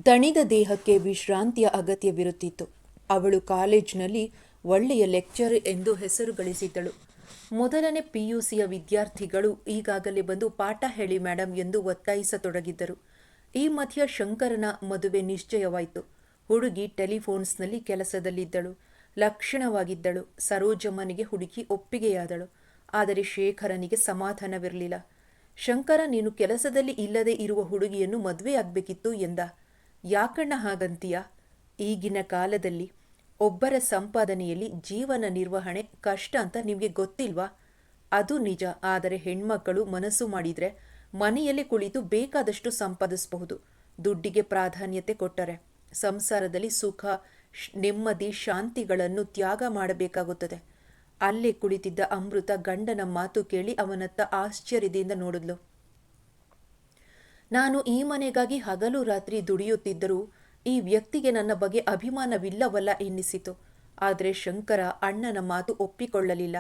ದಣಿದ ದೇಹಕ್ಕೆ ವಿಶ್ರಾಂತಿಯ ಅಗತ್ಯವಿರುತ್ತಿತ್ತು. ಅವಳು ಕಾಲೇಜಿನಲ್ಲಿ ಒಳ್ಳೆಯ ಲೆಕ್ಚರ್ ಎಂದು ಹೆಸರು ಗಳಿಸಿದ್ದಳು. ಮೊದಲನೇ ಪಿಯುಸಿಯ ವಿದ್ಯಾರ್ಥಿಗಳು ಈಗಾಗಲೇ ಬಂದು ಪಾಠ ಹೇಳಿ ಮೇಡಮ್ ಎಂದು ಒತ್ತಾಯಿಸತೊಡಗಿದ್ದರು. ಈ ಮಧ್ಯ ಶಂಕರನ ಮದುವೆ ನಿಶ್ಚಯವಾಯಿತು. ಹುಡುಗಿ ಟೆಲಿಫೋನ್ಸ್ನಲ್ಲಿ ಕೆಲಸದಲ್ಲಿದ್ದಳು. ಲಕ್ಷಣವಾಗಿದ್ದಳು. ಸರೋಜಮ್ಮನಿಗೆ ಹುಡುಗಿ ಒಪ್ಪಿಗೆಯಾದಳು. ಆದರೆ ಶೇಖರನಿಗೆ ಸಮಾಧಾನವಿರಲಿಲ್ಲ. ಶಂಕರ, ನೀನು ಕೆಲಸದಲ್ಲಿ ಇಲ್ಲದೆ ಇರುವ ಹುಡುಗಿಯನ್ನು ಮದುವೆಯಾಗಬೇಕಿತ್ತು ಎಂದ. ಯಾಕಣ್ಣ ಹಾಗಂತೀಯ? ಈಗಿನ ಕಾಲದಲ್ಲಿ ಒಬ್ಬರ ಸಂಪಾದನೆಯಲ್ಲಿ ಜೀವನ ನಿರ್ವಹಣೆ ಕಷ್ಟ ಅಂತ ನಿಮಗೆ ಗೊತ್ತಿಲ್ವಾ? ಅದು ನಿಜ. ಆದರೆ ಹೆಣ್ಮಕ್ಕಳು ಮನಸ್ಸು ಮಾಡಿದರೆ ಮನೆಯಲ್ಲಿ ಕುಳಿತು ಬೇಕಾದಷ್ಟು ಸಂಪಾದಿಸಬಹುದು. ದುಡ್ಡಿಗೆ ಪ್ರಾಧಾನ್ಯತೆ ಕೊಟ್ಟರೆ ಸಂಸಾರದಲ್ಲಿ ಸುಖ, ನೆಮ್ಮದಿ, ಶಾಂತಿಗಳನ್ನು ತ್ಯಾಗ ಮಾಡಬೇಕಾಗುತ್ತದೆ. ಅಲ್ಲೇ ಕುಳಿತಿದ್ದ ಅಮೃತ ಗಂಡನ ಮಾತು ಕೇಳಿ ಅವನತ್ತ ಆಶ್ಚರ್ಯದಿಂದ ನೋಡಿದ್ಲು. ನಾನು ಈ ಮನೆಗಾಗಿ ಹಗಲು ರಾತ್ರಿ ದುಡಿಯುತ್ತಿದ್ದರೂ ಈ ವ್ಯಕ್ತಿಗೆ ನನ್ನ ಬಗ್ಗೆ ಅಭಿಮಾನವಿಲ್ಲವಲ್ಲ ಎನ್ನಿಸಿತು. ಆದರೆ ಶಂಕರ ಅಣ್ಣನ ಮಾತು ಒಪ್ಪಿಕೊಳ್ಳಲಿಲ್ಲ.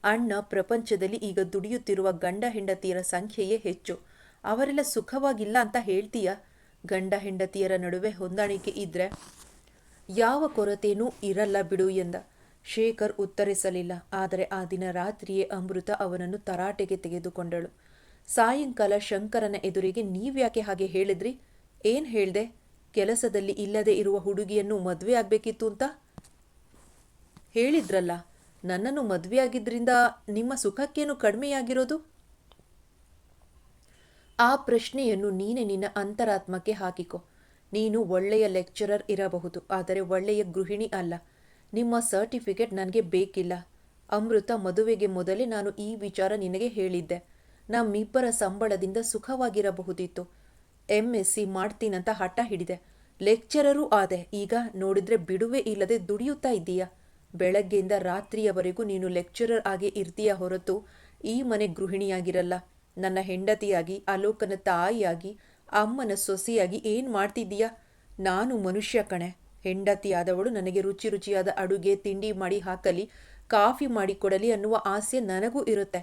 ಅಣ್ಣ, ಪ್ರಪಂಚದಲ್ಲಿ ಈಗ ದುಡಿಯುತ್ತಿರುವ ಗಂಡ ಹೆಂಡತಿಯರ ಸಂಖ್ಯೆಯೇ ಹೆಚ್ಚು. ಅವರೆಲ್ಲ ಸುಖವಾಗಿಲ್ಲ ಅಂತ ಹೇಳ್ತೀಯ? ಗಂಡ ಹೆಂಡತಿಯರ ನಡುವೆ ಹೊಂದಾಣಿಕೆ ಇದ್ರೆ ಯಾವ ಕೊರತೆಯೂ ಇರಲ್ಲ ಬಿಡು ಎಂದ. ಶೇಖರ್ ಉತ್ತರಿಸಲಿಲ್ಲ. ಆದರೆ ಆ ದಿನ ರಾತ್ರಿಯೇ ಅಮೃತ ಅವನನ್ನು ತರಾಟೆಗೆ ತೆಗೆದುಕೊಂಡಳು. ಸಾಯಂಕಾಲ ಶಂಕರನ ಎದುರಿಗೆ, ನೀವ್ಯಾಕೆ ಹಾಗೆ ಹೇಳಿದ್ರಿ? ಏನ್ ಹೇಳ್ದೆ? ಕೆಲಸದಲ್ಲಿ ಇಲ್ಲದೆ ಇರುವ ಹುಡುಗಿಯನ್ನು ಮದುವೆ ಆಗ್ಬೇಕಿತ್ತು ಅಂತ ಹೇಳಿದ್ರಲ್ಲ. ನನ್ನನ್ನು ಮದುವೆಯಾಗಿದ್ರಿಂದ ನಿಮ್ಮ ಸುಖಕ್ಕೇನು ಕಡಿಮೆಯಾಗಿರೋದು? ಆ ಪ್ರಶ್ನೆಯನ್ನು ನೀನೆ ನಿನ್ನ ಅಂತರಾತ್ಮಕ್ಕೆ ಹಾಕಿಕೊ. ನೀನು ಒಳ್ಳೆಯ ಲೆಕ್ಚರರ್ ಇರಬಹುದು, ಆದರೆ ಒಳ್ಳೆಯ ಗೃಹಿಣಿ ಅಲ್ಲ. ನಿಮ್ಮ ಸರ್ಟಿಫಿಕೇಟ್ ನನಗೆ ಬೇಕಿಲ್ಲ. ಅಮೃತ, ಮದುವೆಗೆ ಮೊದಲೇ ನಾನು ಈ ವಿಚಾರ ನಿನಗೆ ಹೇಳಿದ್ದೆ. ನಮ್ಮಿಬ್ಬರ ಸಂಬಳದಿಂದ ಸುಖವಾಗಿರಬಹುದಿತ್ತು. MSc ಮಾಡ್ತೀನಂತ ಹಠ ಹಿಡಿದೆ. ಲೆಕ್ಚರರೂ ಆದೆ. ಈಗ ನೋಡಿದ್ರೆ ಬಿಡುವೆ ಇಲ್ಲದೆ ದುಡಿಯುತ್ತಾ ಇದ್ದೀಯ. ಬೆಳಗ್ಗೆಯಿಂದ ರಾತ್ರಿಯವರೆಗೂ ನೀನು ಲೆಕ್ಚರರ್ ಆಗಿ ಇರ್ತೀಯ ಹೊರತು ಈ ಮನೆ ಗೃಹಿಣಿಯಾಗಿರಲ್ಲ. ನನ್ನ ಹೆಂಡತಿಯಾಗಿ, ಅಲೋಕನ ತಾಯಿಯಾಗಿ, ಅಮ್ಮನ ಸೊಸೆಯಾಗಿ ಏನು ಮಾಡ್ತಿದ್ದೀಯ? ನಾನು ಮನುಷ್ಯ ಕಣೆ. ಹೆಂಡತಿಯಾದವಳು ನನಗೆ ರುಚಿ ರುಚಿಯಾದ ಅಡುಗೆ ತಿಂಡಿ ಮಾಡಿ ಹಾಕಲಿ, ಕಾಫಿ ಮಾಡಿ ಕೊಡಲಿ ಅನ್ನುವ ಆಸೆ ನನಗೂ ಇರುತ್ತೆ.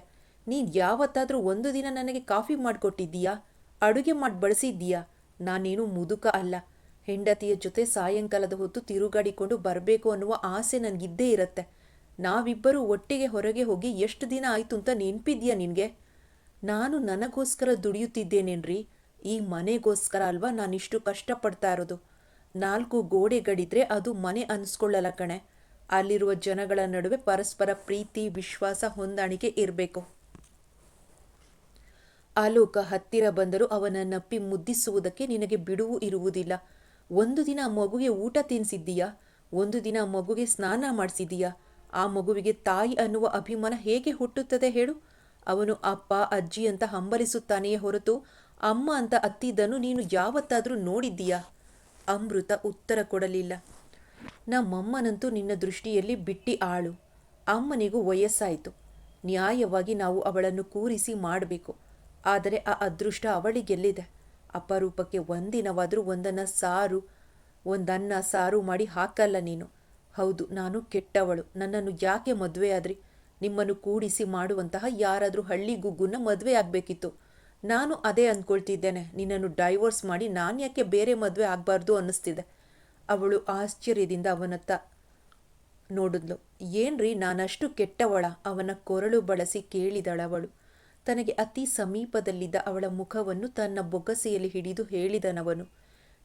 ನೀನು ಯಾವತ್ತಾದರೂ ಒಂದು ದಿನ ನನಗೆ ಕಾಫಿ ಮಾಡಿಕೊಟ್ಟಿದ್ದೀಯಾ? ಅಡುಗೆ ಮಾಡಿ ಬಳಸಿದ್ದೀಯಾ? ನಾನೇನು ಮುದುಕ ಅಲ್ಲ. ಹೆಂಡತಿಯ ಜೊತೆ ಸಾಯಂಕಾಲದ ಹೊತ್ತು ತಿರುಗಾಡಿಕೊಂಡು ಬರಬೇಕು ಅನ್ನುವ ಆಸೆ ನನಗಿದ್ದೇ ಇರುತ್ತೆ. ನಾವಿಬ್ಬರೂ ಒಟ್ಟಿಗೆ ಹೊರಗೆ ಹೋಗಿ ಎಷ್ಟು ದಿನ ಆಯಿತು ಅಂತ ನೆನಪಿದ್ಯಾ ನಿನಗೆ? ನಾನು ನನಗೋಸ್ಕರ ದುಡಿಯುತ್ತಿದ್ದೇನೇನ್ರಿ? ಈ ಮನೆಗೋಸ್ಕರ ಅಲ್ವಾ ನಾನಿಷ್ಟು ಕಷ್ಟಪಡ್ತಾ ಇರೋದು. 4 ಗೋಡೆಗಳಿದ್ರೆ ಅದು ಮನೆ ಅನಿಸ್ಕೊಳ್ಳಲ್ಲ ಕಣೆ. ಅಲ್ಲಿರುವ ಜನಗಳ ನಡುವೆ ಪರಸ್ಪರ ಪ್ರೀತಿ, ವಿಶ್ವಾಸ, ಹೊಂದಾಣಿಕೆ ಇರಬೇಕು. ಆಲೋಕ ಹತ್ತಿರ ಬಂದರೂ ಅವನನ್ನಪ್ಪಿ ಮುದ್ದಿಸುವುದಕ್ಕೆ ನಿನಗೆ ಬಿಡುವು ಇರುವುದಿಲ್ಲ. ಒಂದು ದಿನ ಮಗುಗೆ ಊಟ ತಿನ್ನಿಸಿದ್ದೀಯಾ? ಒಂದು ದಿನ ಮಗುಗೆ ಸ್ನಾನ ಮಾಡಿಸಿದ್ದೀಯಾ? ಆ ಮಗುವಿಗೆ ತಾಯಿ ಅನ್ನುವ ಅಭಿಮಾನ ಹೇಗೆ ಹುಟ್ಟುತ್ತದೆ ಹೇಳು? ಅವನು ಅಪ್ಪ, ಅಜ್ಜಿ ಅಂತ ಹಂಬಲಿಸುತ್ತಾನೆಯೇ ಹೊರತು ಅಮ್ಮ ಅಂತ ಅತ್ತಿದ್ದನ್ನು ನೀನು ಯಾವತ್ತಾದರೂ ನೋಡಿದ್ದೀಯಾ? ಅಮೃತ ಉತ್ತರ ಕೊಡಲಿಲ್ಲ. ನಮ್ಮಮ್ಮನಂತೂ ನಿನ್ನ ದೃಷ್ಟಿಯಲ್ಲಿ ಬಿಟ್ಟಿ ಆಳು. ಅಮ್ಮನಿಗೂ ವಯಸ್ಸಾಯಿತು. ನ್ಯಾಯವಾಗಿ ನಾವು ಅವಳನ್ನು ಕೂರಿಸಿ ಮಾಡಬೇಕು. ಆದರೆ ಆ ಅದೃಷ್ಟ ಅವಳಿಗೆಲ್ಲಿದೆ? ಅಪರೂಪಕ್ಕೆ ಒಂದಿನವಾದರೂ ಒಂದನ್ನ ಸಾರು ಮಾಡಿ ಹಾಕಲ್ಲ ನೀನು. ಹೌದು, ನಾನು ಕೆಟ್ಟವಳು. ನನ್ನನ್ನು ಯಾಕೆ ಮದುವೆಯಾದ್ರಿ? ನಿಮ್ಮನ್ನು ಕೂಡಿಸಿ ಮಾಡುವಂತಹ ಯಾರಾದರೂ ಹಳ್ಳಿ ಗುಗ್ಗುನ ಮದುವೆ ಆಗಬೇಕಿತ್ತು. ನಾನು ಅದೇ ಅಂದ್ಕೊಳ್ತಿದ್ದೇನೆ. ನಿನ್ನನ್ನು ಡೈವೋರ್ಸ್ ಮಾಡಿ ನಾನು ಯಾಕೆ ಬೇರೆ ಮದುವೆ ಆಗಬಾರ್ದು ಅನ್ನಿಸ್ತಿದೆ. ಅವಳು ಆಶ್ಚರ್ಯದಿಂದ ಅವನತ್ತ ನೋಡಿದ್ಲು. ಏನ್ರಿ, ನಾನಷ್ಟು ಕೆಟ್ಟವಳ? ಅವನ ಕೊರಳು ಬಳಸಿ ಕೇಳಿದಳವಳು. ತನಗೆ ಅತಿ ಸಮೀಪದಲ್ಲಿದ್ದ ಅವಳ ಮುಖವನ್ನು ತನ್ನ ಬೊಗಸೆಯಲ್ಲಿ ಹಿಡಿದು ಹೇಳಿದನವನು.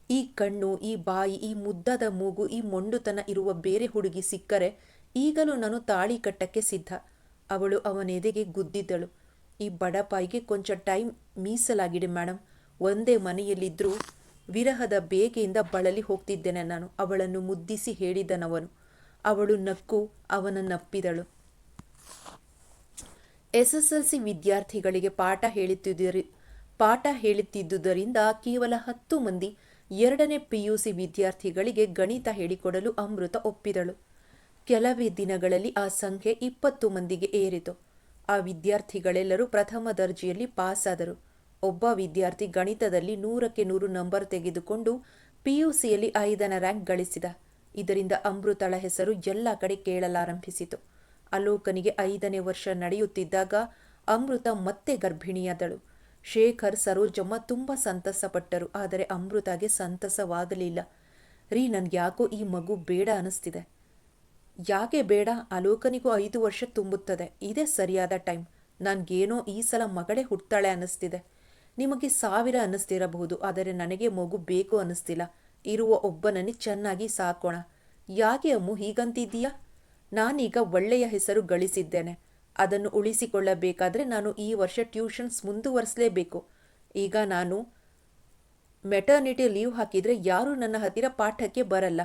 ಈ ಕಣ್ಣು, ಈ ಬಾಯಿ, ಈ ಮುದ್ದಾದ ಮೂಗು, ಈ ಮೊಂಡುತನ ಇರುವ ಬೇರೆ ಹುಡುಗಿ ಸಿಕ್ಕರೆ ಈಗಲೂ ನಾನು ತಾಳಿ ಕಟ್ಟಕ್ಕೆ ಸಿದ್ಧ. ಅವಳು ಅವನೆದೆಗೆ ಗುದ್ದಿದ್ದಳು. ಈ ಬಡಪಾಯಿಗೆ ಕೊಂಚ ಟೈಮ್ ಮೀಸಲಾಗಿದೆ ಮೇಡಮ್. ಒಂದೇ ಮನೆಯಲ್ಲಿದ್ದರೂ ವಿರಹದ ಬೇಗೆಯಿಂದ ಬಳಲಿ ಹೋಗ್ತಿದ್ದೇನೆ ನಾನು, ಅವಳನ್ನು ಮುದ್ದಿಸಿ ಹೇಳಿದನವನು. ಅವಳು ನಕ್ಕು ಅವನನ್ನಪ್ಪಿದಳು. SSLC ವಿದ್ಯಾರ್ಥಿಗಳಿಗೆ ಪಾಠ ಹೇಳುತ್ತಿದ್ದುದರಿಂದ ಕೇವಲ 10 ಮಂದಿ 2ನೇ PUC ವಿದ್ಯಾರ್ಥಿಗಳಿಗೆ ಗಣಿತ ಹೇಳಿಕೊಡಲು ಅಮೃತ ಒಪ್ಪಿದಳು. ಕೆಲವೇ ದಿನಗಳಲ್ಲಿ ಆ ಸಂಖ್ಯೆ 20 ಮಂದಿಗೆ ಏರಿತು. ಆ ವಿದ್ಯಾರ್ಥಿಗಳೆಲ್ಲರೂ ಪ್ರಥಮ ದರ್ಜೆಯಲ್ಲಿ ಪಾಸಾದರು. ಒಬ್ಬ ವಿದ್ಯಾರ್ಥಿ ಗಣಿತದಲ್ಲಿ 100ಕ್ಕೆ 100 ನಂಬರ್ ತೆಗೆದುಕೊಂಡು PUCಯಲ್ಲಿ 5ನೇ ರ್ಯಾಂಕ್ ಗಳಿಸಿದ. ಇದರಿಂದ ಅಮೃತಳ ಹೆಸರು ಎಲ್ಲ ಕಡೆ ಕೇಳಲಾರಂಭಿಸಿತು. ಅಲೋಕನಿಗೆ 5ನೇ ವರ್ಷ ನಡೆಯುತ್ತಿದ್ದಾಗ ಅಮೃತ ಮತ್ತೆ ಗರ್ಭಿಣಿಯಾದಳು. ಶೇಖರ್ ಸರೋಜಮ್ಮ ತುಂಬ ಸಂತಸಪಟ್ಟರು. ಆದರೆ ಅಮೃತಾಗೆ ಸಂತಸವಾಗಲಿಲ್ಲ. ರೀ, ನನ್ಗೆ ಯಾಕೋ ಈ ಮಗು ಬೇಡ ಅನ್ನಿಸ್ತಿದೆ. ಯಾಕೆ ಬೇಡ? ಅಲೋಕನಿಗೂ 5 ವರ್ಷ ತುಂಬುತ್ತದೆ. ಇದೇ ಸರಿಯಾದ ಟೈಮ್. ನನಗೇನೋ ಈ ಸಲ ಮಗಳೇ ಹುಡ್ತಾಳೆ ಅನ್ನಿಸ್ತಿದೆ. ನಿಮಗೆ 1000 ಅನ್ನಿಸ್ತಿರಬಹುದು, ಆದರೆ ನನಗೆ ಮಗು ಬೇಕು ಅನ್ನಿಸ್ತಿಲ್ಲ. ಇರುವ ಒಬ್ಬನನ್ನೇ ಚೆನ್ನಾಗಿ ಸಾಕೋಣ. ಯಾಕೆ ಅಮ್ಮು ಹೀಗಂತಿದ್ದೀಯಾ? ನಾನೀಗ ಒಳ್ಳೆಯ ಹೆಸರು ಗಳಿಸಿದ್ದೇನೆ. ಅದನ್ನು ಉಳಿಸಿಕೊಳ್ಳಬೇಕಾದ್ರೆ ನಾನು ಈ ವರ್ಷ ಟ್ಯೂಷನ್ಸ್ ಮುಂದುವರಿಸಲೇಬೇಕು. ಈಗ ನಾನು ಮೆಟರ್ನಿಟಿ ಲೀವ್ ಹಾಕಿದರೆ ಯಾರೂ ನನ್ನ ಹತ್ತಿರ ಪಾಠಕ್ಕೆ ಬರಲ್ಲ.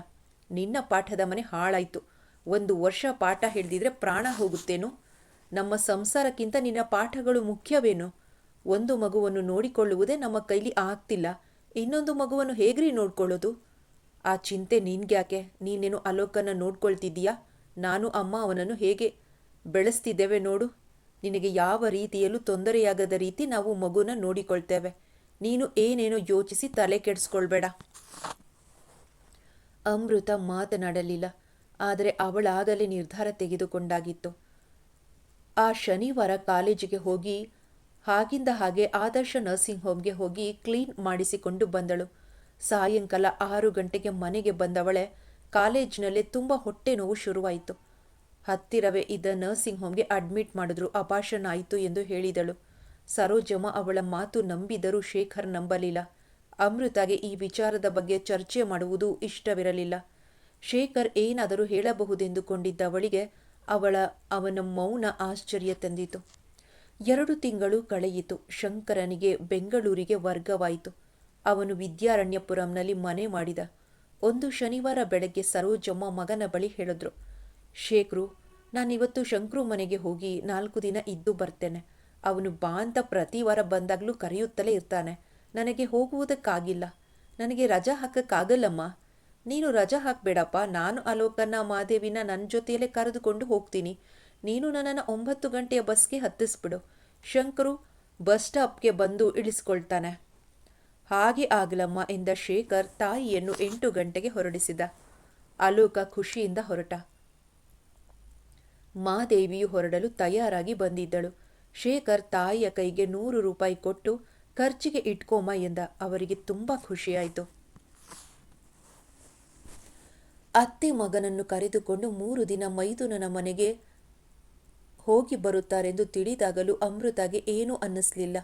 ನಿನ್ನ ಪಾಠದ ಮನೆ ಹಾಳಾಯಿತು. 1 ವರ್ಷ ಪಾಠ ಹಿಡಿದಿದ್ರೆ ಪ್ರಾಣ ಹೋಗುತ್ತೇನೋ? ನಮ್ಮ ಸಂಸಾರಕ್ಕಿಂತ ನಿನ್ನ ಪಾಠಗಳು ಮುಖ್ಯವೇನೋ? ಒಂದು ಮಗುವನ್ನು ನೋಡಿಕೊಳ್ಳುವುದೇ ನಮ್ಮ ಕೈಲಿ ಆಗ್ತಿಲ್ಲ. ಇನ್ನೊಂದು ಮಗುವನ್ನು ಹೇಗ್ರಿ ನೋಡ್ಕೊಳ್ಳೋದು? ಆ ಚಿಂತೆ ನಿನ್ಗ್ಯಾಕೆ? ನೀನೇನು ಅಲೋಕನ ನೋಡ್ಕೊಳ್ತಿದ್ದೀಯಾ? ನಾನು ಅಮ್ಮ ಅವನನ್ನು ಹೇಗೆ ಬೆಳೆಸ್ತಿದ್ದೇವೆ ನೋಡು. ನಿನಗೆ ಯಾವ ರೀತಿಯಲ್ಲೂ ತೊಂದರೆಯಾಗದ ರೀತಿ ನಾವು ಮಗುನ ನೋಡಿಕೊಳ್ತೇವೆ. ನೀನು ಏನೇನೋ ಯೋಚಿಸಿ ತಲೆ ಕೆಡಿಸ್ಕೊಳ್ಬೇಡ. ಅಮೃತ ಮಾತನಾಡಲಿಲ್ಲ. ಆದರೆ ಅವಳಾಗಲೇ ನಿರ್ಧಾರ ತೆಗೆದುಕೊಂಡಾಗಿತ್ತು. ಆ ಶನಿವಾರ ಕಾಲೇಜಿಗೆ ಹೋಗಿ ಹಾಗಿಂದ ಹಾಗೆ ಆದರ್ಶ ನರ್ಸಿಂಗ್ ಹೋಮ್ಗೆ ಹೋಗಿ ಕ್ಲೀನ್ ಮಾಡಿಸಿಕೊಂಡು ಬಂದಳು. ಸಾಯಂಕಾಲ 6 ಗಂಟೆಗೆ ಮನೆಗೆ ಬಂದವಳೆ ಕಾಲೇಜಿನಲ್ಲೇ ತುಂಬ ಹೊಟ್ಟೆ ನೋವು ಶುರುವಾಯಿತು. ಹತ್ತಿರವೇ ಇದ್ದ ನರ್ಸಿಂಗ್ ಹೋಮ್ಗೆ ಅಡ್ಮಿಟ್ ಮಾಡಿದ್ರು. ಅಪಾರ್ಷನ್ ಆಯಿತು ಎಂದು ಹೇಳಿದಳು. ಸರೋಜಮ್ಮ ಅವಳ ಮಾತು ನಂಬಿದರೂ ಶೇಖರ್ ನಂಬಲಿಲ್ಲ. ಅಮೃತಾಗೆ ಈ ವಿಚಾರದ ಬಗ್ಗೆ ಚರ್ಚೆ ಮಾಡುವುದು ಇಷ್ಟವಿರಲಿಲ್ಲ. ಶೇಖರ್ ಏನಾದರೂ ಹೇಳಬಹುದೆಂದುಕೊಂಡಿದ್ದವಳಿಗೆ ಅವನ ಮೌನ ಆಶ್ಚರ್ಯ ತಂದಿತು. 2 ತಿಂಗಳು ಕಳೆಯಿತು. ಶಂಕರನಿಗೆ ಬೆಂಗಳೂರಿಗೆ ವರ್ಗವಾಯಿತು. ಅವನು ವಿದ್ಯಾರಣ್ಯಪುರಂನಲ್ಲಿ ಮನೆ ಮಾಡಿದ. ಒಂದು ಶನಿವಾರ ಬೆಳಗ್ಗೆ ಸರೋಜಮ್ಮ ಮಗನ ಬಳಿ ಹೇಳಿದ್ರು, ಶೇಖರು, ನಾನಿವತ್ತು ಶಂಕರು ಮನೆಗೆ ಹೋಗಿ 4 ದಿನ ಇದ್ದು ಬರ್ತೇನೆ. ಅವನು ಬಾ ಅಂತ ಪ್ರತಿ ವಾರ ಬಂದಾಗಲೂ ಕರೆಯುತ್ತಲೇ ಇರ್ತಾನೆ. ನನಗೆ ಹೋಗುವುದಕ್ಕಾಗಿಲ್ಲ. ನನಗೆ ರಜಾ ಹಾಕಕ್ಕಾಗಲ್ಲಮ್ಮ. ನೀನು ರಜಾ ಹಾಕಬೇಡಪ್ಪ. ನಾನು ಅಲೋಕನ ಮಾದೇವಿನ ನನ್ನ ಜೊತೆಯಲ್ಲೇ ಕರೆದುಕೊಂಡು ಹೋಗ್ತೀನಿ. ನೀನು ನನ್ನನ್ನು 9 ಗಂಟೆಯ ಬಸ್ಗೆ ಹತ್ತಿಸ್ಬಿಡು. ಶಂಕರು ಬಸ್ ಸ್ಟಾಪ್ಗೆ ಬಂದು ಇಳಿಸ್ಕೊಳ್ತಾನೆ. ಹಾಗೆ ಆಗಲಮ್ಮ ಎಂದ ಶೇಖರ್ ತಾಯಿಯನ್ನು 8 ಗಂಟೆಗೆ ಹೊರಡಿಸಿದ. ಅಲೋಕ ಖುಷಿಯಿಂದ ಹೊರಟ. ಮಾದೇವಿಯು ಹೊರಡಲು ತಯಾರಾಗಿ ಬಂದಿದ್ದಳು. ಶೇಖರ್ ತಾಯಿಯ ಕೈಗೆ 100 ರೂಪಾಯಿ ಕೊಟ್ಟು ಖರ್ಚಿಗೆ ಇಟ್ಕೊಮ್ಮ ಎಂದ. ಅವರಿಗೆ ತುಂಬ ಖುಷಿಯಾಯಿತು. ಅತ್ತೆ ಮಗನನ್ನು ಕರೆದುಕೊಂಡು 3 ದಿನ ಮೈದುನನ ಮನೆಗೆ ಹೋಗಿ ಬರುತ್ತಾರೆಂದು ತಿಳಿದಾಗಲೂ ಅಮೃತಾಗೆ ಏನೂ ಅನ್ನಿಸ್ಲಿಲ್ಲ.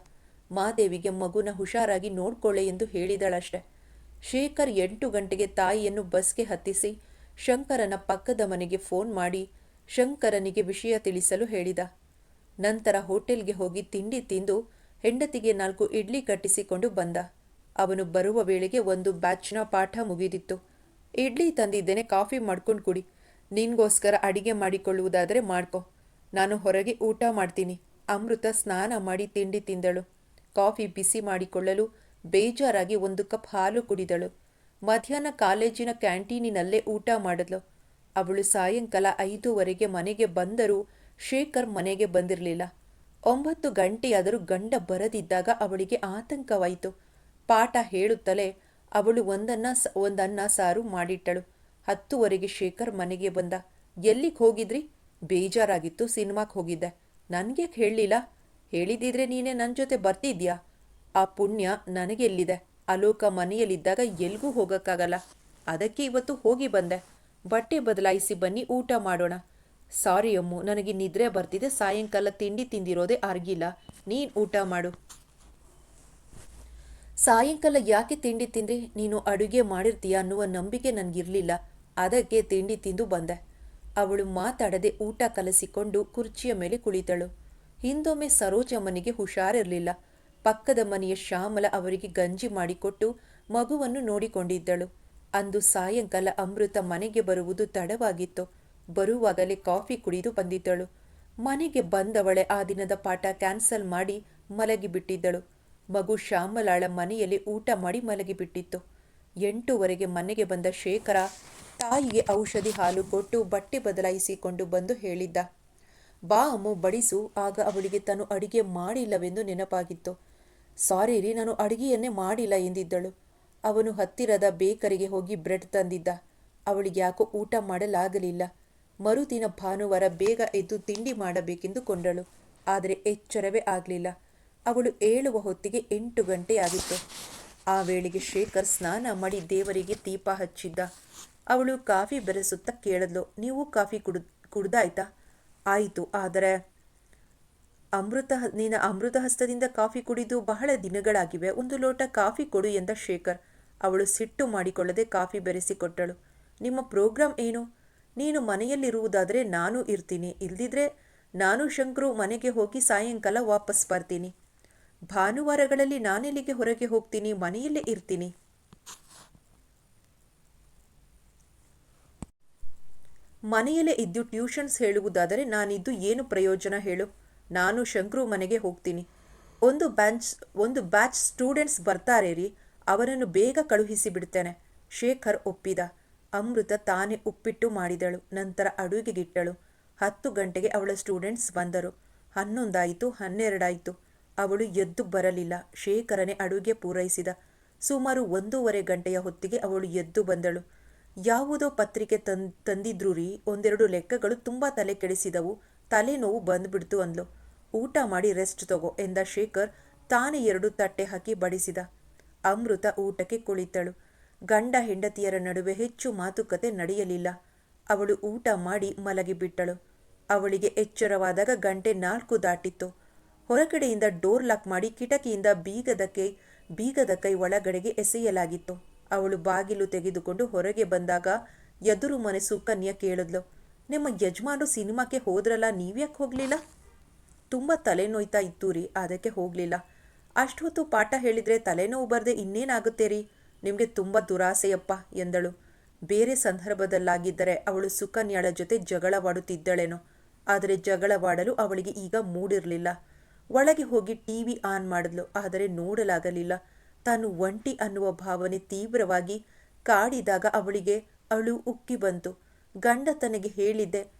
ಮಾದೇವಿಗೆ ಮಗುನ ಹುಷಾರಾಗಿ ನೋಡ್ಕೊಳ್ಳೆ ಎಂದು ಹೇಳಿದಳಷ್ಟೆ. ಶೇಖರ್ 8 ಗಂಟೆಗೆ ತಾಯಿಯನ್ನು ಬಸ್ಗೆ ಹತ್ತಿಸಿ ಶಂಕರನ ಪಕ್ಕದ ಮನೆಗೆ ಫೋನ್ ಮಾಡಿ ಶಂಕರನಿಗೆ ವಿಷಯ ತಿಳಿಸಲು ಹೇಳಿದ. ನಂತರ ಹೋಟೆಲ್ಗೆ ಹೋಗಿ ತಿಂಡಿ ತಿಂದು ಹೆಂಡತಿಗೆ 4 ಇಡ್ಲಿ ಕಟ್ಟಿಸಿಕೊಂಡು ಬಂದ. ಅವನು ಬರುವ ವೇಳೆಗೆ ಒಂದು ಬ್ಯಾಚ್ನ ಪಾಠ ಮುಗಿದಿತ್ತು. ಇಡ್ಲಿ ತಂದಿದ್ದೇನೆ, ಕಾಫಿ ಮಾಡ್ಕೊಂಡು ಕುಡಿ. ನಿನ್ಗೋಸ್ಕರ ಅಡಿಗೆ ಮಾಡಿಕೊಳ್ಳುವುದಾದರೆ ಮಾಡ್ಕೊ. ನಾನು ಹೊರಗೆ ಊಟ ಮಾಡ್ತೀನಿ. ಅಮೃತ ಸ್ನಾನ ಮಾಡಿ ತಿಂಡಿ ತಿಂದಳು. ಕಾಫಿ ಬಿಸಿ ಮಾಡಿಕೊಳ್ಳಲು ಬೇಜಾರಾಗಿ 1 ಕಪ್ ಹಾಲು ಕುಡಿದಳು. ಮಧ್ಯಾಹ್ನ ಕಾಲೇಜಿನ ಕ್ಯಾಂಟೀನಿನಲ್ಲೇ ಊಟ ಮಾಡಿದ್ಲು. ಅವಳು ಸಾಯಂಕಾಲ 5:15 ಮನೆಗೆ ಬಂದರೂ ಶೇಖರ್ ಮನೆಗೆ ಬಂದಿರಲಿಲ್ಲ. 9 ಗಂಟೆಯಾದರೂ ಗಂಡ ಬರದಿದ್ದಾಗ ಅವಳಿಗೆ ಆತಂಕವಾಯಿತು. ಪಾಠ ಹೇಳುತ್ತಲೇ ಅವಳು ಒಂದನ್ನ ಸಾರು ಮಾಡಿಟ್ಟಳು. 10:00 ಶೇಖರ್ ಮನೆಗೆ ಬಂದ. ಎಲ್ಲಿಗೆ ಹೋಗಿದ್ರಿ? ಬೇಜಾರಾಗಿತ್ತು, ಸಿನಿಮಾಕ್ಕೆ ಹೋಗಿದ್ದೆ. ನನಗೇಕೆ ಹೇಳಲಿಲ್ಲ? ಹೇಳಿದಿದ್ರೆ ನೀನೇ ನನ್ನ ಜೊತೆ ಬರ್ತಿದ್ಯಾ? ಆ ಪುಣ್ಯ ನನಗೆಲ್ಲಿದೆ? ಅಲೋಕ ಮನೆಯಲ್ಲಿದ್ದಾಗ ಎಲ್ಗೂ ಹೋಗೋಕ್ಕಾಗಲ್ಲ. ಅದಕ್ಕೆ ಇವತ್ತು ಹೋಗಿ ಬಂದೆ. ಬಟ್ಟೆ ಬದಲಾಯಿಸಿ ಬನ್ನಿ, ಊಟ ಮಾಡೋಣ. ಸಾರಿ ಅಮ್ಮು, ನನಗೆ ನಿದ್ರೆ ಬರ್ತಿದೆ. ಸಾಯಂಕಾಲ ತಿಂಡಿ ತಿಂದಿರೋದೇ ಆಗಿಲ್ಲ. ನೀನು ಊಟ ಮಾಡು. ಸಾಯಂಕಾಲ ಯಾಕೆ ತಿಂಡಿ ತಿಂದ್ರಿ? ನೀನು ಅಡುಗೆ ಮಾಡಿರ್ತೀಯ ಅನ್ನುವ ನಂಬಿಕೆ ನನಗಿರಲಿಲ್ಲ. ಅದಕ್ಕೆ ತಿಂಡಿ ತಿಂದು ಬಂದೆ. ಅವಳು ಮಾತಾಡದೆ ಊಟ ಕಲಸಿಕೊಂಡು ಕುರ್ಚಿಯ ಮೇಲೆ ಕುಳಿತಳು. ಹಿಂದೊಮ್ಮೆ ಸರೋಜಮ್ಮನಿಗೆ ಹುಷಾರಿರಲಿಲ್ಲ. ಪಕ್ಕದ ಮನೆಯ ಶ್ಯಾಮಲ ಅವರಿಗೆ ಗಂಜಿ ಮಾಡಿಕೊಟ್ಟು ಮಗುವನ್ನು ನೋಡಿಕೊಂಡಿದ್ದಳು. ಅಂದು ಸಾಯಂಕಾಲ ಅಮೃತ ಮನೆಗೆ ಬರುವುದು ತಡವಾಗಿತ್ತು. ಬರುವಾಗಲೇ ಕಾಫಿ ಕುಡಿದು ಬಂದಿದ್ದಳು. ಮನೆಗೆ ಬಂದವಳೆ ಆ ದಿನದ ಪಾಠ ಕ್ಯಾನ್ಸಲ್ ಮಾಡಿ ಮಲಗಿಬಿಟ್ಟಿದ್ದಳು. ಮಗು ಶ್ಯಾಮಲಾಳ ಮನೆಯಲ್ಲಿ ಊಟ ಮಾಡಿ ಮಲಗಿಬಿಟ್ಟಿತ್ತು. 8:00 ಮನೆಗೆ ಬಂದ ಶೇಖರ ತಾಯಿಗೆ ಔಷಧಿ ಹಾಲು ಕೊಟ್ಟು ಬಟ್ಟೆ ಬದಲಾಯಿಸಿಕೊಂಡು ಬಂದು ಹೇಳಿದ್ದ, ಬಾ ಅಮ್ಮು ಬಡಿಸು. ಆಗ ಅವಳಿಗೆ ತಾನು ಅಡಿಗೆ ಮಾಡಿಲ್ಲವೆಂದು ನೆನಪಾಗಿತ್ತು. ಸಾರಿ ರೀ, ನಾನು ಅಡಿಗೆಯನ್ನೇ ಮಾಡಿಲ್ಲ ಎಂದಿದ್ದಳು. ಅವನು ಹತ್ತಿರದ ಬೇಕರಿಗೆ ಹೋಗಿ ಬ್ರೆಡ್ ತಂದಿದ್ದ. ಅವಳಿಗೆ ಯಾಕೋ ಊಟ ಮಾಡಲಾಗಲಿಲ್ಲ. ಮರುದಿನ ಭಾನುವಾರ ಬೇಗ ಎದ್ದು ತಿಂಡಿ ಮಾಡಬೇಕೆಂದು ಕೊಂಡಳು. ಆದರೆ ಎಚ್ಚರವೇ ಆಗಲಿಲ್ಲ. ಅವಳು ಏಳುವ ಹೊತ್ತಿಗೆ 8 ಗಂಟೆಯಾಗಿತ್ತು. ಆ ವೇಳೆಗೆ ಶೇಖರ್ ಸ್ನಾನ ಮಾಡಿ ದೇವರಿಗೆ ದೀಪ ಹಚ್ಚಿದ್ದ. ಅವಳು ಕಾಫಿ ಬೆರೆಸುತ್ತಾ ಕೇಳಿದ್ಲು, ನೀವು ಕಾಫಿ ಕುಡ್ದಾಯ್ತಾ? ಆಯಿತು, ಆದರೆ ನಿನ್ನ ಅಮೃತ ಹಸ್ತದಿಂದ ಕಾಫಿ ಕುಡಿದು ಬಹಳ ದಿನಗಳಾಗಿವೆ, ಒಂದು ಲೋಟ ಕಾಫಿ ಕೊಡು ಎಂದ ಶೇಖರ್. ಅವಳು ಸಿಟ್ಟು ಮಾಡಿಕೊಳ್ಳದೆ ಕಾಫಿ ಬೆರೆಸಿಕೊಟ್ಟಳು. ನಿಮ್ಮ ಪ್ರೋಗ್ರಾಂ ಏನು? ನೀನು ಮನೆಯಲ್ಲಿರುವುದಾದರೆ ನಾನು ಇರ್ತೀನಿ, ಇಲ್ದಿದ್ರೆ ನಾನು ಶಂಕರು ಮನೆಗೆ ಹೋಗಿ ಸಾಯಂಕಾಲ ವಾಪಸ್ ಬರ್ತೀನಿ. ಭಾನುವಾರಗಳಲ್ಲಿ ನಾನೆಲ್ಲಿಗೆ ಹೊರಗೆ ಹೋಗ್ತೀನಿ, ಮನೆಯಲ್ಲೇ ಇರ್ತೀನಿ. ಮನೆಯಲ್ಲೇ ಇದ್ದು ಟ್ಯೂಷನ್ಸ್ ಹೇಳುವುದಾದರೆ ನಾನಿದ್ದು ಏನು ಪ್ರಯೋಜನ ಹೇಳು? ನಾನು ಶಂಕರು ಮನೆಗೆ ಹೋಗ್ತೀನಿ. ಒಂದು ಬ್ಯಾಚ್ ಸ್ಟೂಡೆಂಟ್ಸ್ ಬರ್ತಾರೆ ರೀ, ಅವರನ್ನು ಬೇಗ ಕಳುಹಿಸಿ ಬಿಡ್ತೇನೆ. ಶೇಖರ್ ಒಪ್ಪಿದ. ಅಮೃತ ತಾನೇ ಉಪ್ಪಿಟ್ಟು ಮಾಡಿದಳು. ನಂತರ ಅಡುಗೆಗಿಟ್ಟಳು. 10 ಗಂಟೆಗೆ ಅವಳ ಸ್ಟೂಡೆಂಟ್ಸ್ ಬಂದರು. 11 ಆಯಿತು, 12 ಆಯಿತು. ಅವಳು ಎದ್ದು ಬರಲಿಲ್ಲ. ಶೇಖರನೇ ಅಡುಗೆ ಪೂರೈಸಿದ. ಸುಮಾರು 1:30 ಗಂಟೆಯ ಹೊತ್ತಿಗೆ ಅವಳು ಎದ್ದು ಬಂದಳು. ಯಾವುದೋ ಪತ್ರಿಕೆ ತಂದಿದ್ರು ರೀ, ಒಂದೆರಡು ಲೆಕ್ಕಗಳು ತುಂಬ ತಲೆ ಕೆಡಿಸಿದವು, ತಲೆನೋವು ಬಂದ್ಬಿಡ್ತು ಅಂದ್ಲು. ಊಟ ಮಾಡಿ ರೆಸ್ಟ್ ತಗೋ ಎಂದ ಶೇಖರ್. ತಾನೇ 2 ತಟ್ಟೆ ಹಾಕಿ ಬಡಿಸಿದ. ಅಮೃತ ಊಟಕ್ಕೆ ಕುಳಿತಳು. ಗಂಡ ಹೆಂಡತಿಯರ ನಡುವೆ ಹೆಚ್ಚು ಮಾತುಕತೆ ನಡೆಯಲಿಲ್ಲ. ಅವಳು ಊಟ ಮಾಡಿ ಮಲಗಿಬಿಟ್ಟಳು. ಅವಳಿಗೆ ಎಚ್ಚರವಾದಾಗ ಗಂಟೆ 4 ದಾಟಿತ್ತು. ಹೊರಗಡೆಯಿಂದ ಡೋರ್ ಲಾಕ್ ಮಾಡಿ ಕಿಟಕಿಯಿಂದ ಬೀಗದ ಕೈ ಒಳಗಡೆಗೆ ಎಸೆಯಲಾಗಿತ್ತು. ಅವಳು ಬಾಗಿಲು ತೆಗೆದುಕೊಂಡು ಹೊರಗೆ ಬಂದಾಗ ಎದುರು ಮನೆ ಸುಕನ್ಯಾ ಕೇಳಿದ್ಲು, ನಿಮ್ಮ ಯಜಮಾನರು ಸಿನಿಮಾಕ್ಕೆ ಹೋದ್ರಲ್ಲ, ನೀವ್ಯಾಕೆ ಹೋಗಲಿಲ್ಲ? ತುಂಬ ತಲೆನೋಯ್ತಾ ಇತ್ತು ರೀ, ಅದಕ್ಕೆ ಹೋಗಲಿಲ್ಲ. ಅಷ್ಟು ಹೊತ್ತು ಪಾಠ ಹೇಳಿದರೆ ತಲೆನೋವು ಬರದೆ ಇನ್ನೇನಾಗುತ್ತೆ ರೀ, ನಿಮಗೆ ತುಂಬ ದುರಾಸೆಯಪ್ಪ ಎಂದಳು. ಬೇರೆ ಸಂದರ್ಭದಲ್ಲಾಗಿದ್ದರೆ ಅವಳು ಸುಕನ್ಯಾಳ ಜೊತೆ ಜಗಳವಾಡುತ್ತಿದ್ದಳೇನೋ. ಆದರೆ ಜಗಳವಾಡಲು ಅವಳಿಗೆ ಈಗ ಮೂಡಿರಲಿಲ್ಲ. ಒಳಗೆ ಹೋಗಿ ಟಿವಿ ಆನ್ ಮಾಡಿದ್ಲು. ಆದರೆ ನೋಡಲಾಗಲಿಲ್ಲ. ತಾನು ಒಂಟಿ ಅನ್ನುವ ಭಾವನೆ ತೀವ್ರವಾಗಿ ಕಾಡಿದಾಗ ಅವಳಿಗೆ ಅಳು ಉಕ್ಕಿ ಬಂತು. ಗಂಡ ತನಗೆ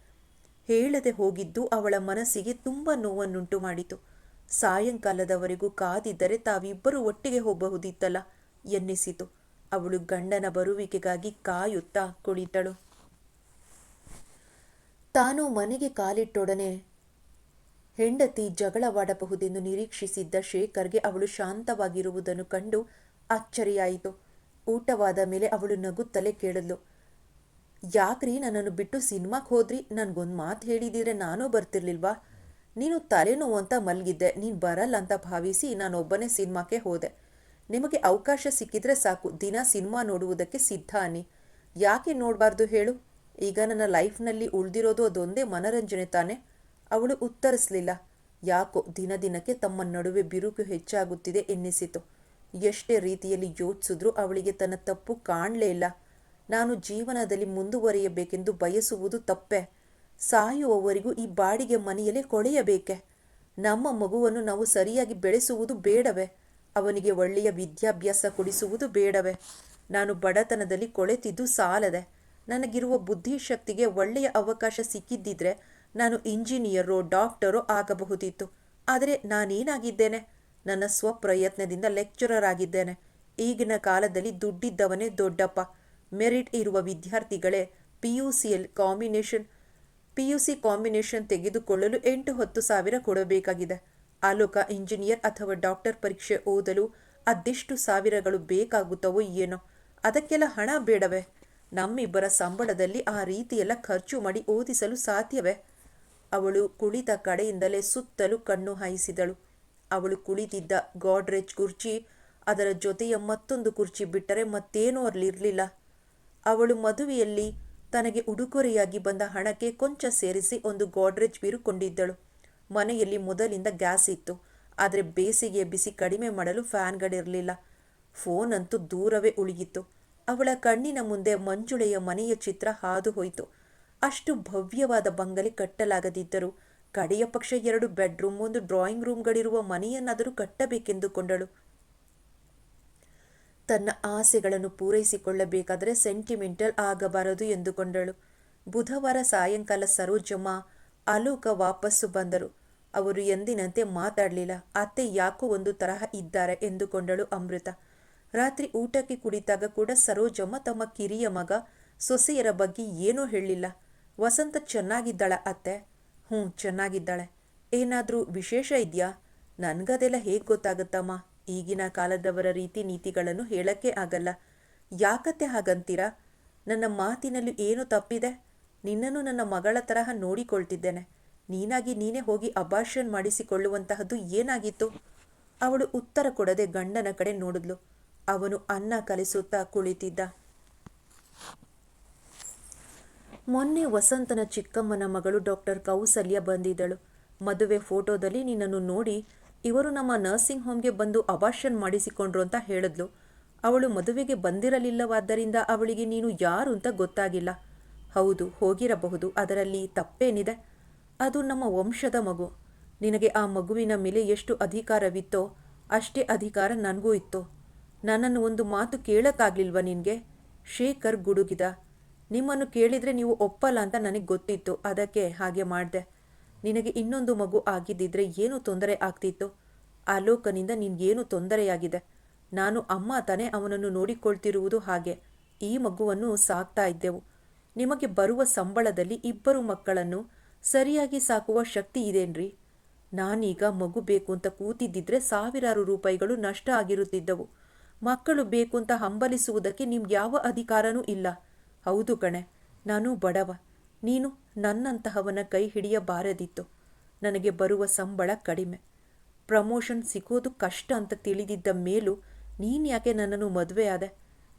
ಹೇಳದೆ ಹೋಗಿದ್ದು ಅವಳ ಮನಸ್ಸಿಗೆ ತುಂಬ ನೋವನ್ನುಂಟು ಮಾಡಿತು. ಸಾಯಂಕಾಲದವರೆಗೂ ಕಾದಿದ್ದರೆ ತಾವಿಬ್ಬರೂ ಒಟ್ಟಿಗೆ ಹೋಗಬಹುದಿತ್ತಲ್ಲ ಎನ್ನಿಸಿತು. ಅವಳು ಗಂಡನ ಬರುವಿಕೆಗಾಗಿ ಕಾಯುತ್ತಾ ಕುಳಿತಳು. ತಾನು ಮನೆಗೆ ಕಾಲಿಟ್ಟೊಡನೆ ಹೆಂಡತಿ ಜಗಳವಾಡಬಹುದೆಂದು ನಿರೀಕ್ಷಿಸಿದ್ದ ಶೇಖರ್ಗೆ ಅವಳು ಶಾಂತವಾಗಿರುವುದನ್ನು ಕಂಡು ಅಚ್ಚರಿಯಾಯಿತು. ಊಟವಾದ ಮೇಲೆ ಅವಳು ನಗುತ್ತಲೇ ಕೇಳಿದ್ಲು, ಯಾಕ್ರಿ ನನ್ನನ್ನು ಬಿಟ್ಟು ಸಿನಿಮಾಕ್ಕೆ ಹೋದ್ರಿ? ನನಗೊಂದು ಮಾತು ಹೇಳಿದಿದ್ರೆ ನಾನೂ ಬರ್ತಿರ್ಲಿಲ್ವಾ? ನೀನು ತಲೆನೋವು ಅಂತ ಮಲಗಿದ್ದೆ, ನೀನು ಬರಲ್ಲ ಅಂತ ಭಾವಿಸಿ ನಾನೊಬ್ಬನೇ ಸಿನಿಮಾಕ್ಕೆ ಹೋದೆ. ನಿಮಗೆ ಅವಕಾಶ ಸಿಕ್ಕಿದ್ರೆ ಸಾಕು, ದಿನ ಸಿನಿಮಾ ನೋಡುವುದಕ್ಕೆ ಸಿದ್ಧ ಅನ್ನಿ. ಯಾಕೆ ನೋಡಬಾರ್ದು ಹೇಳು? ಈಗ ನನ್ನ ಲೈಫ್ನಲ್ಲಿ ಉಳಿದಿರೋದು ಅದೊಂದೇ ಮನರಂಜನೆ ತಾನೆ? ಅವಳು ಉತ್ತರಿಸಲಿಲ್ಲ. ಯಾಕೋ ದಿನದಿನಕ್ಕೆ ತಮ್ಮ ನಡುವೆ ಬಿರುಕು ಹೆಚ್ಚಾಗುತ್ತಿದೆ ಎನ್ನಿಸಿತು. ಎಷ್ಟೇ ರೀತಿಯಲ್ಲಿ ಯೋಚಿಸಿದ್ರೂ ಅವಳಿಗೆ ತನ್ನ ತಪ್ಪು ಕಾಣಲೇ ಇಲ್ಲ. ನಾನು ಜೀವನದಲ್ಲಿ ಮುಂದುವರಿಯಬೇಕೆಂದು ಬಯಸುವುದು ತಪ್ಪೆ? ಸಾಯುವವರೆಗೂ ಈ ಬಾಡಿಗೆ ಮನೆಯಲ್ಲೇ ಕೊಳೆಯಬೇಕೆ? ನಮ್ಮ ಮಗುವನ್ನು ನಾವು ಸರಿಯಾಗಿ ಬೆಳೆಸುವುದು ಬೇಡವೇ? ಅವನಿಗೆ ಒಳ್ಳೆಯ ವಿದ್ಯಾಭ್ಯಾಸ ಕೊಡಿಸುವುದು ಬೇಡವೇ? ನಾನು ಬಡತನದಲ್ಲಿ ಕೊಳೆತಿದ್ದು ಸಾಲದೆ. ನನಗಿರುವ ಬುದ್ಧಿಶಕ್ತಿಗೆ ಒಳ್ಳೆಯ ಅವಕಾಶ ಸಿಕ್ಕಿದ್ದಿದ್ರೆ ನಾನು ಇಂಜಿನಿಯರೋ ಡಾಕ್ಟರೋ ಆಗಬಹುದಿತ್ತು. ಆದರೆ ನಾನೇನಾಗಿದ್ದೇನೆ? ನನ್ನ ಸ್ವಪ್ರಯತ್ನದಿಂದ ಲೆಕ್ಚರರ್ ಆಗಿದ್ದೇನೆ. ಈಗಿನ ಕಾಲದಲ್ಲಿ ದುಡ್ಡಿದ್ದವನೇ ದೊಡ್ಡಪ್ಪ. ಮೆರಿಟ್ ಇರುವ ವಿದ್ಯಾರ್ಥಿಗಳೇ ಪಿಯುಸಿ ಕಾಂಬಿನೇಷನ್ ತೆಗೆದುಕೊಳ್ಳಲು 8-10 ಸಾವಿರ ಕೊಡಬೇಕಾಗಿದೆ. ಆಲೋಕ ಇಂಜಿನಿಯರ್ ಅಥವಾ ಡಾಕ್ಟರ್ ಪರೀಕ್ಷೆ ಓದಲು ಅದೆಷ್ಟು ಸಾವಿರಗಳು ಬೇಕಾಗುತ್ತವೋ ಏನೋ. ಅದಕ್ಕೆಲ್ಲ ಹಣ ಬೇಡವೇ? ನಮ್ಮಿಬ್ಬರ ಸಂಬಳದಲ್ಲಿ ಆ ರೀತಿಯೆಲ್ಲ ಖರ್ಚು ಮಾಡಿ ಓದಿಸಲು ಸಾಧ್ಯವೇ? ಅವಳು ಕುಳಿತ ಕಡೆಯಿಂದಲೇ ಸುತ್ತಲೂ ಕಣ್ಣು ಹಾಯಿಸಿದಳು. ಅವಳು ಕುಳಿತಿದ್ದ ಗಾಡ್ರೇಜ್ ಕುರ್ಚಿ, ಅದರ ಜೊತೆಯ ಮತ್ತೊಂದು ಕುರ್ಚಿ ಬಿಟ್ಟರೆ ಮತ್ತೇನೂ ಅಲ್ಲಿರಲಿಲ್ಲ. ಅವಳು ಮದುವೆಯಲ್ಲಿ ತನಗೆ ಉಡುಗೊರೆಯಾಗಿ ಬಂದ ಹಣಕ್ಕೆ ಕೊಂಚ ಸೇರಿಸಿ ಒಂದು ಗಾಡ್ರೇಜ್ ಬೀರುಕೊಂಡಿದ್ದಳು. ಮನೆಯಲ್ಲಿ ಮೊದಲಿಂದ ಗ್ಯಾಸ್ ಇತ್ತು, ಆದರೆ ಬೇಸಿಗೆಯ ಬಿಸಿ ಕಡಿಮೆ ಮಾಡಲು ಫ್ಯಾನ್ಗಳಿರಲಿಲ್ಲ. ಫೋನ್ ಅಂತೂ ದೂರವೇ ಉಳಿಯಿತು. ಅವಳ ಕಣ್ಣಿನ ಮುಂದೆ ಮಂಜುಳೆಯ ಮನೆಯ ಚಿತ್ರ ಹಾದು ಹೋಯಿತು. ಅಷ್ಟು ಭವ್ಯವಾದ ಬಂಗಲೆ ಕಟ್ಟಲಾಗದಿದ್ದರೂ ಕಡೆಯ ಪಕ್ಷ 2 ಬೆಡ್ರೂಮ್, 1 ಡ್ರಾಯಿಂಗ್ ರೂಮ್ಗಳಿರುವ ಮನೆಯನ್ನಾದರೂ ಕಟ್ಟಬೇಕೆಂದುಕೊಂಡಳು. ತನ್ನ ಆಸೆಗಳನ್ನು ಪೂರೈಸಿಕೊಳ್ಳಬೇಕಾದರೆ ಸೆಂಟಿಮೆಂಟಲ್ ಆಗಬಾರದು ಎಂದುಕೊಂಡಳು. ಬುಧವಾರ ಸಾಯಂಕಾಲ ಸರೋಜಮ್ಮ, ಅಲೋಕ ವಾಪಸ್ಸು ಬಂದರು. ಅವರು ಎಂದಿನಂತೆ ಮಾತಾಡಲಿಲ್ಲ. ಅತ್ತೆ ಯಾಕೋ ಒಂದು ತರಹ ಇದ್ದಾರೆ ಎಂದುಕೊಂಡಳು ಅಮೃತ. ರಾತ್ರಿ ಊಟಕ್ಕೆ ಕುಳಿತಾಗ ಕೂಡ ಸರೋಜಮ್ಮ ತಮ್ಮ ಕಿರಿಯ ಮಗ ಸೊಸೆಯರ ಬಗ್ಗೆ ಏನೂ ಹೇಳಿಲ್ಲ. ವಸಂತ ಚೆನ್ನಾಗಿದ್ದಾಳ ಅತ್ತೆ? ಚೆನ್ನಾಗಿದ್ದಾಳೆ. ಏನಾದರೂ ವಿಶೇಷ ಇದೆಯಾ? ನನಗದೆಲ್ಲ ಹೇಗೆ ಗೊತ್ತಾಗುತ್ತಮ್ಮ? ಈಗಿನ ಕಾಲದವರ ರೀತಿ ನೀತಿಗಳನ್ನು ಹೇಳಕ್ಕೆ ಆಗಲ್ಲ. ಯಾಕತ್ತೆ ಹಾಗಂತೀರಾ? ನನ್ನ ಮಾತಿನಲ್ಲಿ ಏನು ತಪ್ಪಿದೆ? ನಿನ್ನನ್ನು ನನ್ನ ಮಗಳ ತರಹ ನೋಡಿಕೊಳ್ತಿದ್ದೇನೆ. ನೀನಾಗಿ ನೀನೇ ಹೋಗಿ ಅಬಾರ್ಷನ್ ಮಾಡಿಸಿಕೊಳ್ಳುವಂತಹದ್ದು ಏನಾಗಿತ್ತು? ಅವಳು ಉತ್ತರ ಕೊಡದೆ ಗಂಡನ ಕಡೆ ನೋಡಿದ್ಲು. ಅವನು ಅನ್ನ ಕಲಿಸುತ್ತಾ ಕುಳಿತಿದ್ದ. ಮೊನ್ನೆ ವಸಂತನ ಚಿಕ್ಕಮ್ಮನ ಮಗಳು ಡಾಕ್ಟರ್ ಕೌಸಲ್ಯ ಬಂದಿದ್ದಳು. ಮದುವೆ ಫೋಟೋದಲ್ಲಿ ನಿನ್ನನ್ನು ನೋಡಿ ಇವರು ನಮ್ಮ ನರ್ಸಿಂಗ್ ಹೋಮ್ಗೆ ಬಂದು ಅಬಾರ್ಷನ್ ಮಾಡಿಸಿಕೊಂಡ್ರು ಅಂತ ಹೇಳಿದ್ಲು. ಅವಳು ಮದುವೆಗೆ ಬಂದಿರಲಿಲ್ಲವಾದ್ದರಿಂದ ಅವಳಿಗೆ ನೀನು ಯಾರು ಅಂತ ಗೊತ್ತಾಗಿಲ್ಲ. ಹೌದು, ಹೋಗಿರಬಹುದು. ಅದರಲ್ಲಿ ತಪ್ಪೇನಿದೆ? ಅದು ನಮ್ಮ ವಂಶದ ಮಗು. ನಿನಗೆ ಆ ಮಗುವಿನ ಮೇಲೆ ಎಷ್ಟು ಅಧಿಕಾರವಿತ್ತೋ ಅಷ್ಟೇ ಅಧಿಕಾರ ನನಗೂ ಇತ್ತು. ನನ್ನನ್ನು ಒಂದು ಮಾತು ಕೇಳಕ್ಕಾಗ್ಲಿಲ್ವಾ ನಿನಗೆ? ಶೇಖರ್ ಗುಡುಗಿದ. ನಿಮ್ಮನ್ನು ಕೇಳಿದರೆ ನೀವು ಒಪ್ಪಲ್ಲ ಅಂತ ನನಗೆ ಗೊತ್ತಿತ್ತು. ಅದಕ್ಕೆ ಹಾಗೆ ಮಾಡಿದೆ. ನಿನಗೆ ಇನ್ನೊಂದು ಮಗು ಆಗಿದ್ದಿದ್ರೆ ಏನು ತೊಂದರೆ ಆಗ್ತಿತ್ತು? ಆಲೋಕನಿಂದ ನಿನ್ಗೇನು ತೊಂದರೆಯಾಗಿದೆ? ನಾನು ಅಮ್ಮ ತಾನೇ ಅವನನ್ನು ನೋಡಿಕೊಳ್ತಿರುವುದು. ಹಾಗೆ ಈ ಮಗುವನ್ನು ಸಾಕ್ತಾ ಇದ್ದೆವು. ನಿಮಗೆ ಬರುವ ಸಂಬಳದಲ್ಲಿ 2 ಮಕ್ಕಳನ್ನು ಸರಿಯಾಗಿ ಸಾಕುವ ಶಕ್ತಿ ಇದೆನ್ರಿ? ನಾನೀಗ ಮಗು ಬೇಕು ಅಂತ ಕೂತಿದ್ದಿದ್ರೆ ಸಾವಿರಾರು ರೂಪಾಯಿಗಳು ನಷ್ಟ ಆಗಿರುತ್ತಿದ್ದವು. ಮಕ್ಕಳು ಬೇಕು ಅಂತ ಹಂಬಲಿಸುವುದಕ್ಕೆ ನಿಮ್ಗೆ ಯಾವ ಅಧಿಕಾರನೂ ಇಲ್ಲ. ಹೌದು ಕಣೆ, ನಾನು ಬಡವ. ನೀನು ನನ್ನಂತಹವನ ಕೈ ಹಿಡಿಯಬಾರದಿತ್ತು. ನನಗೆ ಬರುವ ಸಂಬಳ ಕಡಿಮೆ. ಪ್ರಮೋಷನ್ ಸಿಗೋದು ಕಷ್ಟ ಅಂತ ತಿಳಿದಿದ್ದ ಮೇಲೂ ನೀನು ಯಾಕೆ ನನ್ನನ್ನು ಮದುವೆ ಆದೆ?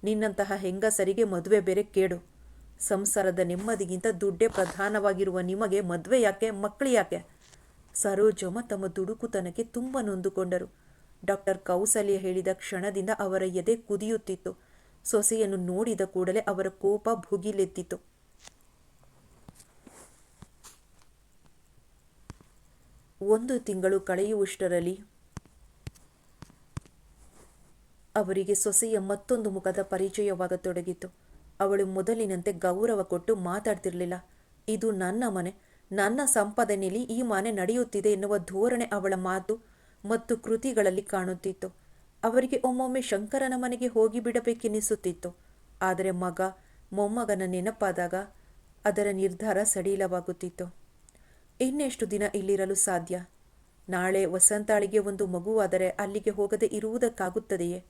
ನಿನ್ನಂತಹ ಹೆಂಗಸರಿಗೆ ಮದುವೆ ಬೇರೆ ಕೇಡು. ಸಂಸಾರದ ನೆಮ್ಮದಿಗಿಂತ ದುಡ್ಡೇ ಪ್ರಧಾನವಾಗಿರುವ ನಿಮಗೆ ಮದುವೆ ಯಾಕೆ, ಮಕ್ಕಳು ಯಾಕೆ? ಸರೋಜಮ್ಮ ತಮ್ಮ ದುಡುಕುತನಕ್ಕೆ ತುಂಬ ನೊಂದುಕೊಂಡರು. ಡಾಕ್ಟರ್ ಕೌಸಲ್ಯ ಹೇಳಿದ ಕ್ಷಣದಿಂದ ಅವರ ಎದೆ ಕುದಿಯುತ್ತಿತ್ತು. ಸೊಸೆಯನ್ನು ನೋಡಿದ ಕೂಡಲೇ ಅವರ ಕೋಪ ಭುಗಿಲೆದ್ದಿತು. 1 ತಿಂಗಳು ಕಳೆಯುವಷ್ಟರಲ್ಲಿ ಅವರಿಗೆ ಸೊಸೆಯ ಮತ್ತೊಂದು ಮುಖದ ಪರಿಚಯವಾಗತೊಡಗಿತು. ಅವಳು ಮೊದಲಿನಂತೆ ಗೌರವ ಕೊಟ್ಟು ಮಾತಾಡ್ತಿರ್ಲಿಲ್ಲ. ಇದು ನನ್ನ ಮನೆ, ನನ್ನ ಸಂಪಾದನೆಯಲ್ಲಿ ಈ ಮನೆ ನಡೆಯುತ್ತಿದೆ ಎನ್ನುವ ಧೋರಣೆ ಅವಳ ಮಾತು ಮತ್ತು ಕೃತಿಗಳಲ್ಲಿ ಕಾಣುತ್ತಿತ್ತು. ಅವರಿಗೆ ಒಮ್ಮೊಮ್ಮೆ ಶಂಕರನ ಮನೆಗೆ ಹೋಗಿಬಿಡಬೇಕೆನ್ನಿಸುತ್ತಿತ್ತು. ಆದರೆ ಮಗ, ಮೊಮ್ಮಗನ ನೆನಪಾದಾಗ ಅದರ ನಿರ್ಧಾರ ಸಡಿಲವಾಗುತ್ತಿತ್ತು. ಇನ್ನೆಷ್ಟು ದಿನ ಇಲ್ಲಿರಲು ಸಾಧ್ಯ? ನಾಳೆ ವಸಂತಾಳಿಗೆ ಒಂದು ಮಗುವಾದರೆ ಅಲ್ಲಿಗೆ ಹೋಗದೆ ಇರುವುದಕ್ಕಾಗುತ್ತದೆಯೇ?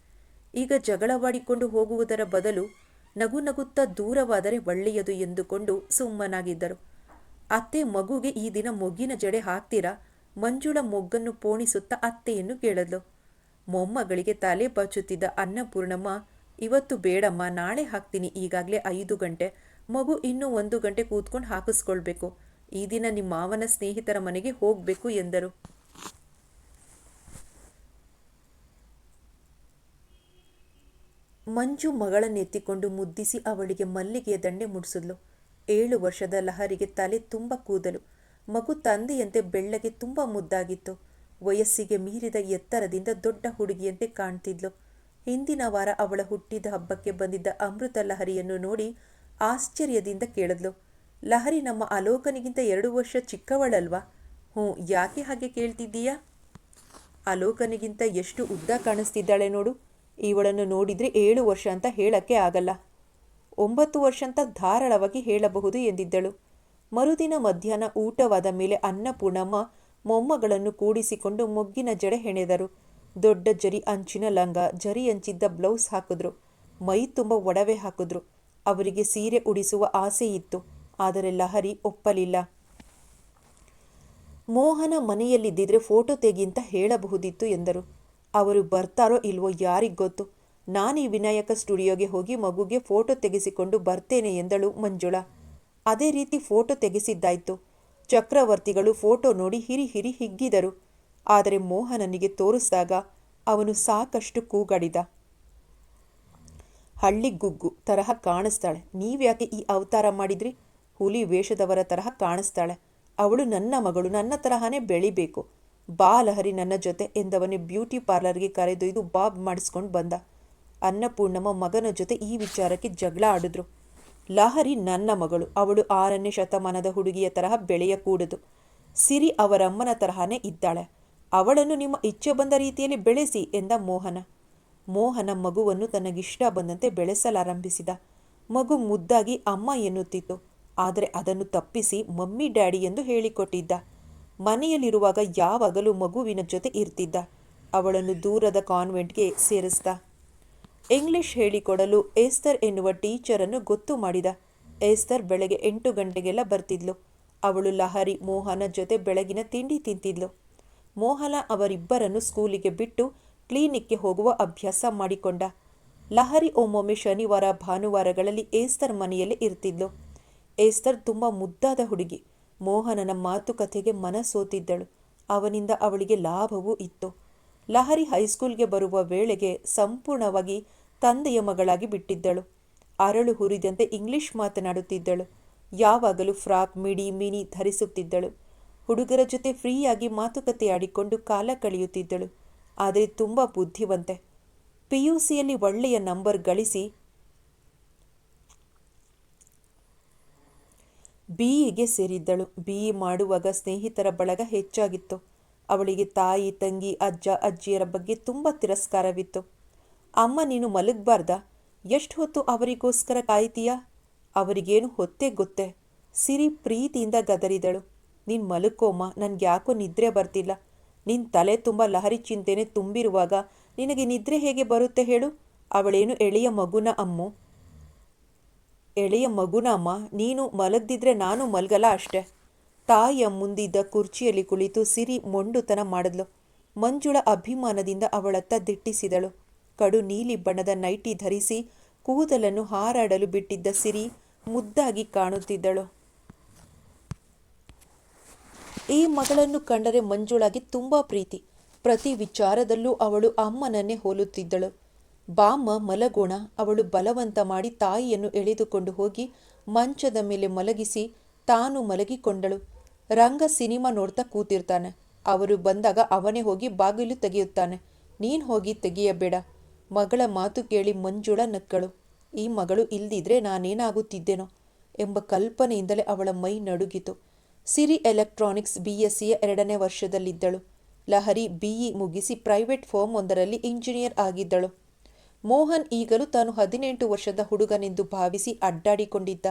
ಈಗ ಜಗಳವಾಡಿಕೊಂಡು ಹೋಗುವುದರ ಬದಲು ನಗು ನಗುತ್ತಾ ದೂರವಾದರೆ ಒಳ್ಳೆಯದು ಎಂದುಕೊಂಡು ಸುಮ್ಮನಾಗಿದ್ದರು. ಅತ್ತೆ, ಮಗುಗೆ ಈ ದಿನ ಮೊಗ್ಗಿನ ಜಡೆ ಹಾಕ್ತೀರಾ? ಮಂಜುಳ ಮೊಗ್ಗನ್ನು ಪೋಣಿಸುತ್ತಾ ಅತ್ತೆಯನ್ನು ಕೇಳದ್ಲು. ಮೊಮ್ಮಗಳಿಗೆ ತಲೆ ಬಾಚುತ್ತಿದ್ದ ಅನ್ನಪೂರ್ಣಮ್ಮ, ಇವತ್ತು ಬೇಡಮ್ಮ, ನಾಳೆ ಹಾಕ್ತೀನಿ. ಈಗಾಗಲೇ 5 ಗಂಟೆ. ಮಗು ಇನ್ನೂ 1 ಗಂಟೆ ಕೂತ್ಕೊಂಡು ಹಾಕಿಸ್ಕೊಳ್ಬೇಕು. ಈ ದಿನ ನಿಮ್ಮ ಮಾವನ ಸ್ನೇಹಿತರ ಮನೆಗೆ ಹೋಗ್ಬೇಕು ಎಂದರು. ಮಂಜು ಮಗಳನ್ನೆತ್ತಿಕೊಂಡು ಮುದ್ದಿಸಿ ಅವಳಿಗೆ ಮಲ್ಲಿಗೆಯ ದಂಡೆ ಮುಡಿಸಿದ್ಲು. 7 ವರ್ಷದ ಲಹರಿಗೆ ತಲೆ ತುಂಬ ಕೂದಲು. ಮಗು ತಂದೆಯಂತೆ ಬೆಳ್ಳಗೆ ತುಂಬ ಮುದ್ದಾಗಿತ್ತು. ವಯಸ್ಸಿಗೆ ಮೀರಿದ ಎತ್ತರದಿಂದ ದೊಡ್ಡ ಹುಡುಗಿಯಂತೆ ಕಾಣ್ತಿದ್ಲು. ಹಿಂದಿನ ವಾರ ಅವಳ ಹುಟ್ಟಿದ ಹಬ್ಬಕ್ಕೆ ಬಂದಿದ್ದ ಅಮೃತ ಲಹರಿಯನ್ನು ನೋಡಿ ಆಶ್ಚರ್ಯದಿಂದ ಕೇಳಿದ್ಲು. ಲಹರಿ ನಮ್ಮ ಅಲೋಕನಿಗಿಂತ 2 ವರ್ಷ ಚಿಕ್ಕವಳಲ್ವಾ? ಹ್ಞೂ, ಯಾಕೆ ಹಾಗೆ ಕೇಳ್ತಿದ್ದೀಯಾ? ಅಲೋಕನಿಗಿಂತ ಎಷ್ಟು ಉದ್ದ ಕಾಣಿಸ್ತಿದ್ದಾಳೆ ನೋಡು. ಇವಳನ್ನು ನೋಡಿದರೆ 7 ವರ್ಷ ಅಂತ ಹೇಳಕ್ಕೆ ಆಗಲ್ಲ. 9 ವರ್ಷ ಅಂತ ಧಾರಾಳವಾಗಿ ಹೇಳಬಹುದು ಎಂದಿದ್ದಳು. ಮರುದಿನ ಮಧ್ಯಾಹ್ನ ಊಟವಾದ ಮೇಲೆ ಅನ್ನಪೂರ್ಣಮ್ಮ ಮೊಮ್ಮಗಳನ್ನು ಕೂಡಿಸಿಕೊಂಡು ಮೊಗ್ಗಿನ ಜಡೆ ಹೆಣೆದರು. ದೊಡ್ಡ ಜರಿ ಅಂಚಿನ ಲಂಗ, ಜರಿ ಅಂಚಿದ್ದ ಬ್ಲೌಸ್ ಹಾಕಿದ್ರು. ಮೈ ತುಂಬ ಒಡವೆ ಹಾಕಿದ್ರು. ಅವರಿಗೆ ಸೀರೆ ಉಡಿಸುವ ಆಸೆ ಇತ್ತು. ಆದರೆ ಲಹರಿ ಒಪ್ಪಲಿಲ್ಲ. ಮೋಹನ ಮನೆಯಲ್ಲಿದ್ದಿದ್ರೆ ಫೋಟೋ ತೆಗಿಂತ ಹೇಳಬಹುದಿತ್ತು ಎಂದರು. ಅವರು ಬರ್ತಾರೋ ಇಲ್ವೋ ಯಾರಿಗೆ ಗೊತ್ತು. ನಾನೀ ವಿನಾಯಕ ಸ್ಟುಡಿಯೋಗೆ ಹೋಗಿ ಮಗುಗೆ ಫೋಟೋ ತೆಗೆಸಿಕೊಂಡು ಬರ್ತೇನೆ ಎಂದಳು ಮಂಜುಳಾ. ಅದೇ ರೀತಿ ಫೋಟೋ ತೆಗೆಸಿದ್ದಾಯ್ತು. ಚಕ್ರವರ್ತಿಗಳು ಫೋಟೋ ನೋಡಿ ಹಿರಿ ಹಿರಿ ಹಿಗ್ಗಿದರು. ಆದರೆ ಮೋಹನನಿಗೆ ತೋರಿಸಿದಾಗ ಅವನು ಸಾಕಷ್ಟು ಕೂಗಾಡಿದ. ಹಳ್ಳಿಗುಗ್ಗು ತರಹ ಕಾಣಿಸ್ತಾಳೆ. ನೀವ್ಯಾಕೆ ಈ ಅವತಾರ ಮಾಡಿದ್ರಿ? ಹುಲಿ ವೇಷದವರ ತರಹ ಕಾಣಿಸ್ತಾಳೆ. ಅವಳು ನನ್ನ ಮಗಳು, ನನ್ನ ತರಹನೇ ಬೆಳಿಬೇಕು. ಬಾ ಲಹರಿ ನನ್ನ ಜೊತೆ ಎಂದವನೇ ಬ್ಯೂಟಿ ಪಾರ್ಲರ್ಗೆ ಕರೆದೊಯ್ದು ಬಾಬ್ ಮಾಡಿಸ್ಕೊಂಡು ಬಂದ. ಅನ್ನಪೂರ್ಣಮ್ಮ ಮಗನ ಜೊತೆ ಈ ವಿಚಾರಕ್ಕೆ ಜಗಳ ಆಡಿದ್ರು. ಲಹರಿ ನನ್ನ ಮಗಳು. ಅವಳು 6ನೇ ಶತಮಾನದ ಹುಡುಗಿಯ ತರಹ ಬೆಳೆಯಕೂಡದು. ಸಿರಿ ಅವರಮ್ಮನ ತರಹನೇ ಇದ್ದಾಳೆ. ಅವಳನ್ನು ನಿಮ್ಮ ಇಚ್ಛೆ ಬಂದ ರೀತಿಯಲ್ಲಿ ಬೆಳೆಸಿ ಎಂದ ಮೋಹನ. ಮೋಹನ ಮಗುವನ್ನು ತನಗಿಷ್ಟ ಬಂದಂತೆ ಬೆಳೆಸಲಾರಂಭಿಸಿದ. ಮಗು ಮುದ್ದಾಗಿ ಅಮ್ಮ ಎನ್ನುತ್ತಿತ್ತು. ಆದರೆ ಅದನ್ನು ತಪ್ಪಿಸಿ ಮಮ್ಮಿ ಡ್ಯಾಡಿ ಎಂದು ಹೇಳಿಕೊಟ್ಟಿದ್ದ. ಮನೆಯಲ್ಲಿರುವಾಗ ಯಾವಾಗಲೂ ಮಗುವಿನ ಜೊತೆ ಇರ್ತಿದ್ದ. ಅವಳನ್ನು ದೂರದ ಕಾನ್ವೆಂಟ್ಗೆ ಸೇರಿಸ್ದ. ಇಂಗ್ಲಿಷ್ ಹೇಳಿಕೊಡಲು ಏಸ್ತರ್ ಎನ್ನುವ ಟೀಚರನ್ನು ಗೊತ್ತು ಮಾಡಿದ. ಏಸ್ತರ್ ಬೆಳಗ್ಗೆ 8 ಗಂಟೆಗೆಲ್ಲ ಬರ್ತಿದ್ಲು. ಅವಳು ಲಹರಿ, ಮೋಹನ ಜೊತೆ ಬೆಳಗಿನ ತಿಂಡಿ ತಿಂತಿದ್ಲು. ಮೋಹನ ಅವರಿಬ್ಬರನ್ನು ಸ್ಕೂಲಿಗೆ ಬಿಟ್ಟು ಕ್ಲಿನಿಕ್ಗೆ ಹೋಗುವ ಅಭ್ಯಾಸ ಮಾಡಿಕೊಂಡ. ಲಹರಿ ಒಮ್ಮೊಮ್ಮೆ ಶನಿವಾರ ಭಾನುವಾರಗಳಲ್ಲಿ ಏಸ್ತರ್ ಮನೆಯಲ್ಲೇ ಇರ್ತಿದ್ಲು. ಏಸ್ತರ್ ತುಂಬ ಮುದ್ದಾದ ಹುಡುಗಿ. ಮೋಹನನ ಮಾತುಕತೆಗೆ ಮನಸೋತಿದ್ದಳು. ಅವನಿಂದ ಅವಳಿಗೆ ಲಾಭವೂ ಇತ್ತು. ಲಹರಿ ಹೈಸ್ಕೂಲ್ಗೆ ಬರುವ ವೇಳೆಗೆ ಸಂಪೂರ್ಣವಾಗಿ ತಂದೆಯ ಮಗಳಾಗಿ ಬಿಟ್ಟಿದ್ದಳು. ಅರಳು ಹುರಿದಂತೆ ಇಂಗ್ಲಿಷ್ ಮಾತನಾಡುತ್ತಿದ್ದಳು. ಯಾವಾಗಲೂ ಫ್ರಾಕ್, ಮಿಡಿ, ಮಿನಿ ಧರಿಸುತ್ತಿದ್ದಳು. ಹುಡುಗರ ಜೊತೆ ಫ್ರೀಯಾಗಿ ಮಾತುಕತೆಯಾಡಿಕೊಂಡು ಕಾಲ ಕಳೆಯುತ್ತಿದ್ದಳು. ಆದರೆ ತುಂಬ ಬುದ್ಧಿವಂತೆ. PUCಯಲ್ಲಿ ಒಳ್ಳೆಯ ನಂಬರ್ ಗಳಿಸಿ BEಗೆ ಸೇರಿದ್ದಳು. BE ಮಾಡುವಾಗ ಸ್ನೇಹಿತರ ಬಳಗ ಹೆಚ್ಚಾಗಿತ್ತು. ಅವಳಿಗೆ ತಾಯಿ, ತಂಗಿ, ಅಜ್ಜ, ಅಜ್ಜಿಯರ ಬಗ್ಗೆ ತುಂಬ ತಿರಸ್ಕಾರವಿತ್ತು. ಅಮ್ಮ, ನೀನು ಮಲಗಬಾರ್ದಾ? ಎಷ್ಟು ಹೊತ್ತು ಅವರಿಗೋಸ್ಕರ ಕಾಯ್ತೀಯಾ? ಅವರಿಗೇನು ಹೊತ್ತೇ ಗೊತ್ತೇ? ಸಿರಿ ಪ್ರೀತಿಯಿಂದ ಗದರಿದಳು. ನೀನು ಮಲಕ್ಕೋಮ್ಮ, ನನಗ್ಯಾಕೋ ನಿದ್ರೆ ಬರ್ತಿಲ್ಲ. ನಿನ್ನ ತಲೆ ತುಂಬ ಲಹರಿ ಚಿಂತೆನೆ ತುಂಬಿರುವಾಗ ನಿನಗೆ ನಿದ್ರೆ ಹೇಗೆ ಬರುತ್ತೆ ಹೇಳು? ಅವಳೇನು ಎಳೆಯ ಮಗುನ ಅಮ್ಮು? ಎಳೆಯ ಮಗುನ ಅಮ್ಮ? ನೀನು ಮಲಗದಿದ್ರೆ ನಾನು ಮಲಗಲ್ಲ ಅಷ್ಟೆ. ತಾಯಿಯ ಮುಂದಿದ್ದ ಕುರ್ಚಿಯಲ್ಲಿ ಕುಳಿತು ಸಿರಿ ಮೊಂಡುತನ ಮಾಡಿದ್ಲು. ಮಂಜುಳ ಅಭಿಮಾನದಿಂದ ಅವಳತ್ತ ದಿಟ್ಟಿಸಿದಳು. ಕಡು ನೀಲಿ ಬಣ್ಣದ ನೈಟಿ ಧರಿಸಿ ಕೂದಲನ್ನು ಹಾರಾಡಲು ಬಿಟ್ಟಿದ್ದ ಸಿರಿ ಮುದ್ದಾಗಿ ಕಾಣುತ್ತಿದ್ದಳು. ಈ ಮಗಳನ್ನು ಕಂಡರೆ ಮಂಜುಳಾಗೆ ತುಂಬ ಪ್ರೀತಿ. ಪ್ರತಿ ವಿಚಾರದಲ್ಲೂ ಅವಳು ಅಮ್ಮನನ್ನೇ ಹೋಲುತ್ತಿದ್ದಳು. ಬಾಮ್ಮ ಮಲಗೋಣ. ಅವಳು ಬಲವಂತ ಮಾಡಿ ತಾಯಿಯನ್ನು ಎಳೆದುಕೊಂಡು ಹೋಗಿ ಮಂಚದ ಮೇಲೆ ಮಲಗಿಸಿ ತಾನು ಮಲಗಿಕೊಂಡಳು. ರಂಗ ಸಿನಿಮಾ ನೋಡ್ತಾ ಕೂತಿರ್ತಾನೆ. ಅವರು ಬಂದಾಗ ಅವನೇ ಹೋಗಿ ಬಾಗಿಲು ತೆಗೆಯುತ್ತಾನೆ. ನೀನು ಹೋಗಿ ತೆಗೆಯಬೇಡ. ಮಗಳ ಮಾತು ಕೇಳಿ ಮಂಜುಳ ನಕ್ಕಳು. ಈ ಮಗಳು ಇಲ್ದಿದ್ರೆ ನಾನೇನಾಗುತ್ತಿದ್ದೆನೋ ಎಂಬ ಕಲ್ಪನೆಯಿಂದಲೇ ಅವಳ ಮೈ ನಡುಗಿತು. ಸಿರಿ ಎಲೆಕ್ಟ್ರಾನಿಕ್ಸ್ BSCಯ 2ನೇ ವರ್ಷದಲ್ಲಿದ್ದಳು. ಲಹರಿ BE ಮುಗಿಸಿ ಪ್ರೈವೇಟ್ ಫರ್ಮ್ ಒಂದರಲ್ಲಿ ಇಂಜಿನಿಯರ್ ಆಗಿದ್ದಳು. ಮೋಹನ್ ಈಗಲೂ ತಾನು 18 ವರ್ಷದ ಹುಡುಗನೆಂದು ಭಾವಿಸಿ ಅಡ್ಡಾಡಿಕೊಂಡಿದ್ದ.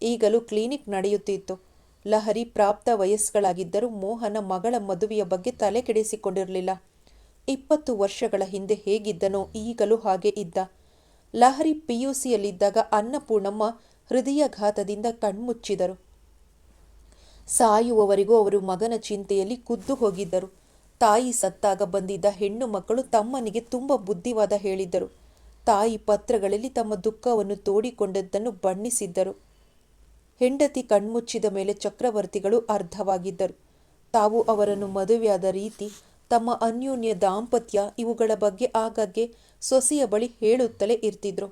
ಈಗಲೂ ಕ್ಲಿನಿಕ್ ನಡೆಯುತ್ತಿತ್ತು. ಲಹರಿ ಪ್ರಾಪ್ತ ವಯಸ್ಕಳಾಗಿದ್ದರೂ ಮೋಹನ ಮಗಳ ಮದುವೆಯ ಬಗ್ಗೆ ತಲೆ ಕೆಡಿಸಿಕೊಂಡಿರಲಿಲ್ಲ. 20 ವರ್ಷಗಳ ಹಿಂದೆ ಹೇಗಿದ್ದನೋ ಈಗಲೂ ಹಾಗೆ ಇದ್ದ. ಲಹರಿ PUCಯಲ್ಲಿದ್ದಾಗ ಅನ್ನಪೂರ್ಣಮ್ಮ ಹೃದಯಾಘಾತದಿಂದ ಕಣ್ಮುಚ್ಚಿದರು. ಸಾಯುವವರೆಗೂ ಅವರು ಮಗನ ಚಿಂತೆಯಲ್ಲಿ ಕುದ್ದು ಹೋಗಿದ್ದರು. ತಾಯಿ ಸತ್ತಾಗ ಬಂದಿದ್ದ ಹೆಣ್ಣು ಮಕ್ಕಳು ತಮ್ಮನಿಗೆ ತುಂಬ ಬುದ್ಧಿವಾದ ಹೇಳಿದ್ದರು. ತಾಯಿ ಪತ್ರಗಳಲ್ಲಿ ತಮ್ಮ ದುಃಖವನ್ನು ತೋಡಿಕೊಂಡದ್ದನ್ನು ಬಣ್ಣಿಸಿದ್ದರು. ಹೆಂಡತಿ ಕಣ್ಮುಚ್ಚಿದ ಮೇಲೆ ಚಕ್ರವರ್ತಿಗಳು ಅರ್ಧವಾಗಿದ್ದರು. ತಾವು ಅವರನ್ನು ಮದುವೆಯಾದ ರೀತಿ, ತಮ್ಮ ಅನ್ಯೋನ್ಯ ದಾಂಪತ್ಯ ಇವುಗಳ ಬಗ್ಗೆ ಆಗಾಗ್ಗೆ ಸೊಸೆಯ ಬಳಿ ಹೇಳುತ್ತಲೇ ಇರ್ತಿದ್ರು.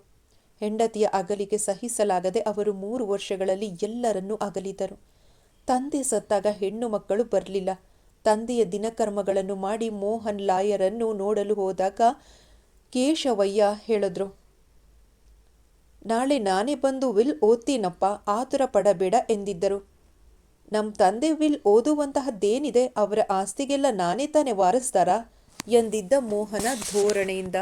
ಹೆಂಡತಿಯ ಅಗಲಿಕೆ ಸಹಿಸಲಾಗದೆ ಅವರು 3 ವರ್ಷಗಳಲ್ಲಿ ಎಲ್ಲರನ್ನೂ ಅಗಲಿದರು. ತಂದೆ ಸತ್ತಾಗ ಹೆಣ್ಣು ಮಕ್ಕಳು ಬರಲಿಲ್ಲ. ತಂದೆಯ ದಿನಕರ್ಮಗಳನ್ನು ಮಾಡಿ ಮೋಹನ್ ಲಾಯರನ್ನು ನೋಡಲು ಹೋದಾಗ ಕೇಶವಯ್ಯ ಹೇಳಿದ್ರು, ನಾಳೆ ನಾನೇ ಬಂದು ವಿಲ್ ಓದ್ತೀನಪ್ಪ, ಆತುರ ಪಡಬೇಡ ಎಂದಿದ್ದರು. ನಮ್ಮ ತಂದೆ ವಿಲ್ ಓದುವಂತಹದ್ದೇನಿದೆ? ಅವರ ಆಸ್ತಿಗೆಲ್ಲ ನಾನೇ ತಾನೇ ವಾರಸ್ದಾರ ಎಂದಿದ್ದ ಮೋಹನ ಧೋರಣೆಯಿಂದ.